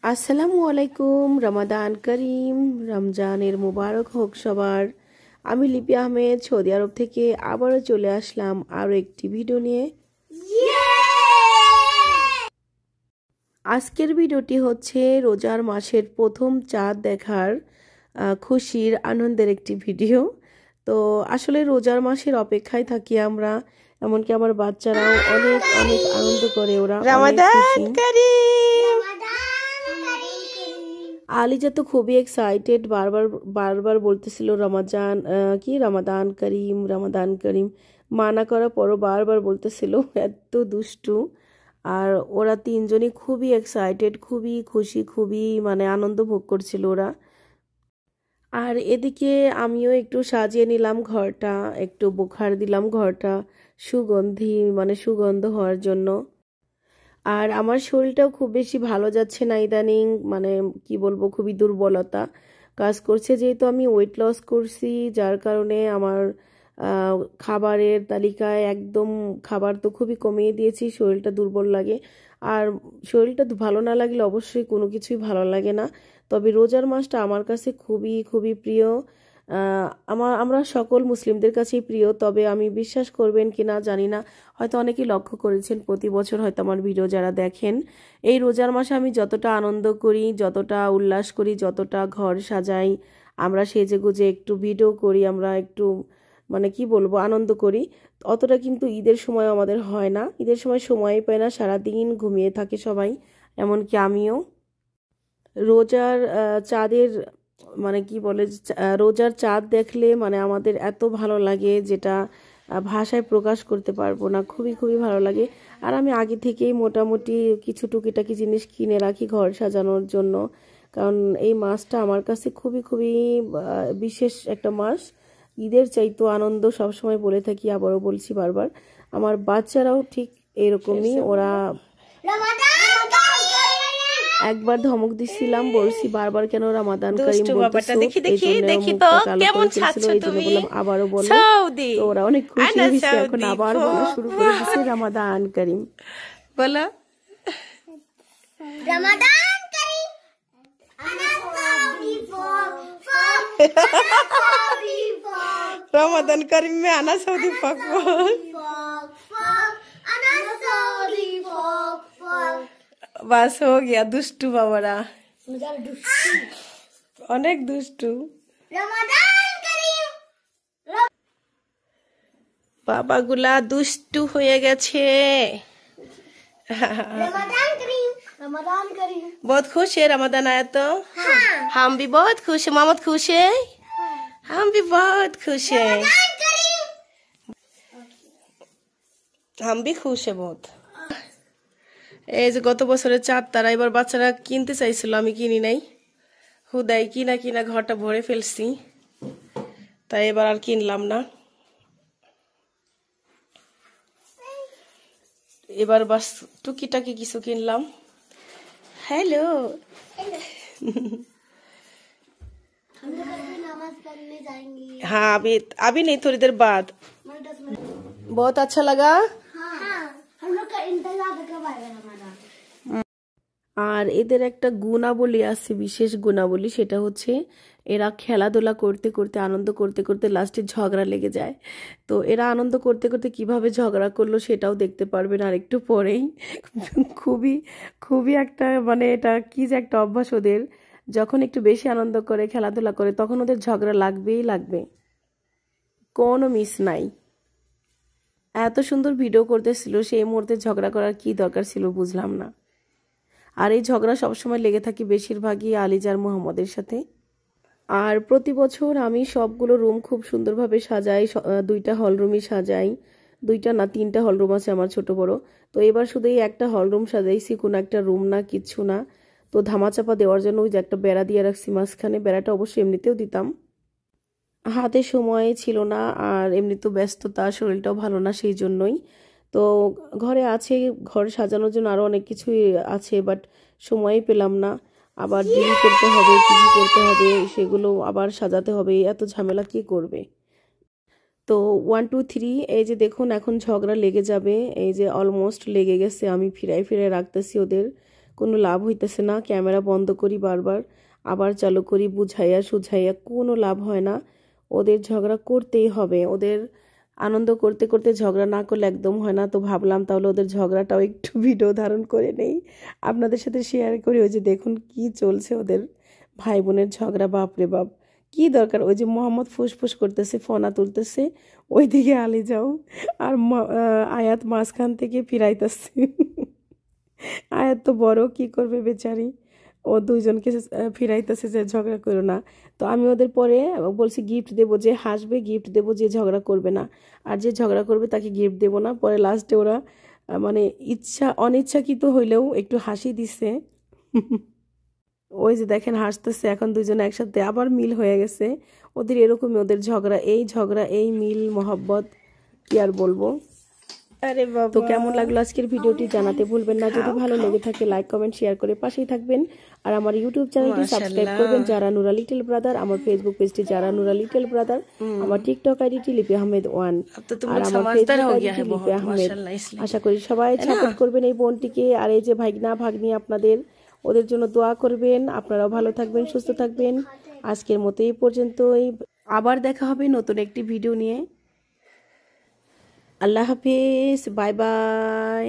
আসসালামু আলাইকুম। রমাদান করিম, রমজানের মুবারক হোক সবার। আমি লিপি আহমেদ সৌদি আরব থেকে আবারও চলে আসলাম আরও একটি ভিডিও নিয়ে। আজকের ভিডিওটি হচ্ছে রোজার মাসের প্রথম চাঁদ দেখার খুশির আনন্দের একটি ভিডিও। তো আসলে রোজার মাসের অপেক্ষায় থাকি আমরা, এমনকি আমার বাচ্চারাও অনেক অনেক আনন্দ করে, ওরা রমাদান করিম। আলিজা তো খুবই এক্সাইটেড, বারবার বারবার বলতেছিল রমাজান রমাদান করিম রমাদান করিম। মানা করার পরও বারবার বলতেছিল, এত দুষ্টু। আর ওরা তিনজনই খুবই এক্সাইটেড, খুবই খুশি, খুবই মানে আনন্দ ভোগ করছিল ওরা। আর এদিকে আমিও একটু সাজিয়ে নিলাম ঘরটা, একটু বোখার দিলাম ঘরটা সুগন্ধ হওয়ার জন্য। আর আমার শরীরটাও খুব বেশি ভালো যাচ্ছে না ইদানিং, মানে কি বলবো, খুবই দুর্বলতা কাজ করছে। যেহেতু আমি ওয়েট লস করছি, যার কারণে আমার খাবারের তালিকায় একদম খাবার তো খুবই কমিয়ে দিয়েছি, শরীরটা দুর্বল লাগে। আর শরীরটা ভালো না লাগলে অবশ্যই কোনো কিছুই ভালো লাগে না। তবে রোজার মাসটা আমার কাছে খুবই খুবই প্রিয়। আমরা সকল মুসলিমদের কাছেই প্রিয়, তবে আমি বিশ্বাস করবেন কি না জানি না, হয়তো অনেকেই লক্ষ্য করেছেন প্রতি বছর হয়তো আমার ভিডিও যারা দেখেন, এই রোজার মাসে আমি যতটা আনন্দ করি, যতটা উল্লাস করি, যতটা ঘর সাজাই, আমরা সেজে গুজে একটু ভিডিও করি, আমরা একটু মানে কি বলবো আনন্দ করি, অতটা কিন্তু ঈদের সময় আমাদের হয় না। ঈদের সময় সময়ই পায় না, সারাদিন ঘুমিয়ে থাকে সবাই, এমনকি আমিও। রোজার চাঁদের মানে কি বলে, রোজার চাঁদ দেখলে মানে আমাদের এত ভালো লাগে, যেটা ভাষায় প্রকাশ করতে পারবো না, খুবই খুবই ভালো লাগে। আর আমি আগে থেকেই মোটামুটি কিছু টুকিটাকি জিনিস কিনে রাখি ঘর সাজানোর জন্য, কারণ এই মাসটা আমার কাছে খুবই খুবই বিশেষ একটা মাস। ঈদের চাইতো আনন্দ সবসময় বলে থাকি, আবারও বলছি বারবার। আমার বাচ্চারাও ঠিক এরকমই, ওরা একবার ধমক দিছিলাম, বলছি বারবার কেন রমাদান করিম বলতেছো, বললাম আবারও বলো। তো ওরা অনেক খুশি হয়েছে, এখন আবার বলা শুরু করে দিচ্ছে রমাদান করিম। বলো রমাদান করিম। रमजान करीम में आना सऊदी फक बस हो गया। दुष्टू बाबरा अनेक दुष्टू। बाबा गुला दुष्टू হয়ে গেছে। बहुत खुश है रमजान आया तो। हाँ। हम भी बहुत खुश है। मोहम्मद खुश है। हम भी बहुत खुश है। हम भी खुश है बहुत। এই যে গত বছরের চাঁদ তারা এবার বাচ্চারা কিনতে চাইছিল, আমি কিনি নাই, হুদাই কিনা কিনা ঘরটা ভরে ফেলছি, তাই এবার আর কিনলাম না। এবার বাস টুকিটাকি কিছু কিনলাম। हेलो हाँ अभी नहीं, थोड़ी देर बाद। बहुत अच्छा लगा। हम लोग का इंतजार कब आएगा हमारा। আর এদের একটা গুণাবলী আছে, বিশেষ গুণাবলী, সেটা হচ্ছে এরা খেলাধুলা করতে করতে আনন্দ করতে করতে লাস্টে ঝগড়া লেগে যায়। তো এরা আনন্দ করতে করতে কিভাবে ঝগড়া করলো সেটাও দেখতে পারবেন আর একটু পরেই। খুবই খুবই একটা মানে এটা কি যে একটা অভ্যাস ওদের, যখন একটু বেশি আনন্দ করে খেলাধুলা করে তখন ওদের ঝগড়া লাগবেই লাগবে, কোনো মিস নাই। এত সুন্দর ভিডিও করতেছিল, সেই মুহূর্তে ঝগড়া করার কি দরকার ছিল বুঝলাম না। আর এই ঝগড়া সবসময় লেগে থাকি বেশিরভাগই আলিজার মোহাম্মদের সাথে। আর প্রতি বছর আমি সবগুলো রুম খুব সুন্দরভাবে সাজাই, দুইটা হল রুমই সাজাই, দুইটা না তিনটা হল রুম আছে আমার ছোট বড়। তো এবার শুধু এই একটা হল রুম সাজাইছি, কোনো একটা রুম না, কিচ্ছু না। তো ধামাচাপা দেওয়ার জন্য ওই যে একটা বেড়া দিয়ে রাখছি মাঝখানে, বেড়াটা অবশ্যই এমনিতেও দিতাম, হাতে সময় ছিল না, আর এমনি তো ব্যস্ততা, শরীরটাও ভালো না, সেই জন্যই। তো ঘরে আছে, ঘর সাজানোর জন্য আরও অনেক কিছুই আছে, বাট সময়ই পেলাম না। আবার ডিল করতে হবে, টিভি করতে হবে, সেগুলো আবার সাজাতে হবে, এত ঝামেলা কে করবে। তো 1 2 3 এই যে দেখুন এখন ঝগড়া লেগে যাবে, এই যে অলমোস্ট লেগে গেছে, আমি ফিরাই ফিরাই রাখতেছি ওদের, কোনো লাভ হইতেছে না। ক্যামেরা বন্ধ করি বারবার, আবার চালু করি, বুঝাইয়া সুঝাইয়া, কোনো লাভ হয় না। ওদের ঝগড়া করতেই হবে, ওদের আনন্দ করতে করতে ঝগড়া না করলে একদম হয় না। তো ভাবলাম তাহলে ওদের ঝগড়াটাও একটু ভিডিও ধারণ করে নেই, আপনাদের সাথে শেয়ার করি। ওই যে দেখুন কি চলছে ওদের ভাই বোনের ঝগড়া, বাপরে বাপ। কি দরকার, ওই যে মোহাম্মদ ফুসফুস করতেছে, ফোনা তুলতেছে, ওইদিকে আলী যাও, আর আয়াত মাঝখান থেকে ফিরাইতেছে। আয়াত তো বড়, কি করবে বেচারি, ও দুইজনকে ফিরাইতেছে যে ঝগড়া করো না। তো আমি ওদের পরে বলছি গিফট দেবো, যে হাসবে গিফট দেবো, যে ঝগড়া করবে না, আর যে ঝগড়া করবে তাকে গিফট দেবো না। পরে লাস্টে ওরা মানে অনিচ্ছাকৃত হইলেও একটু হাসি দিছে। ওই যে দেখেন হাসতেছে, এখন দুইজন একসাথে আবার মিল হয়ে গেছে। ওদের এরকমই, ওদের ঝগড়া এই মিল মহব্বত, কি আর বলবো। আরে বাবা, তো কেমন লাগলো আজকের ভিডিওটি জানাতে ভুলবেন না। যদি ভালো লেগে থাকে লাইক কমেন্ট শেয়ার করে পাশেই থাকবেন, আর আমার ইউটিউব চ্যানেলটি সাবস্ক্রাইব করবেন যারা নুরা লিটল ব্রাদার, আমার ফেসবুক পেজটি যারা নুরা লিটল ব্রাদার, আমার টিকটক আইডিটি লিপি আহমেদ 1, আর আমার ফেসবুক আইডিটি লিপি আহমেদ। আশা করি সবাই সাপোর্ট করবেন এই বোনটিকে। আর এই যে ভাগনা ভাগ্নি আপনাদের, ওদের জন্য দোয়া করবেন। আপনারাও ভালো থাকবেন, সুস্থ থাকবেন। আজকের মতো এই পর্যন্তই, আবার দেখা হবে নতুন একটি ভিডিও নিয়ে। আল্লাহ হাফিজ, বাই বাই।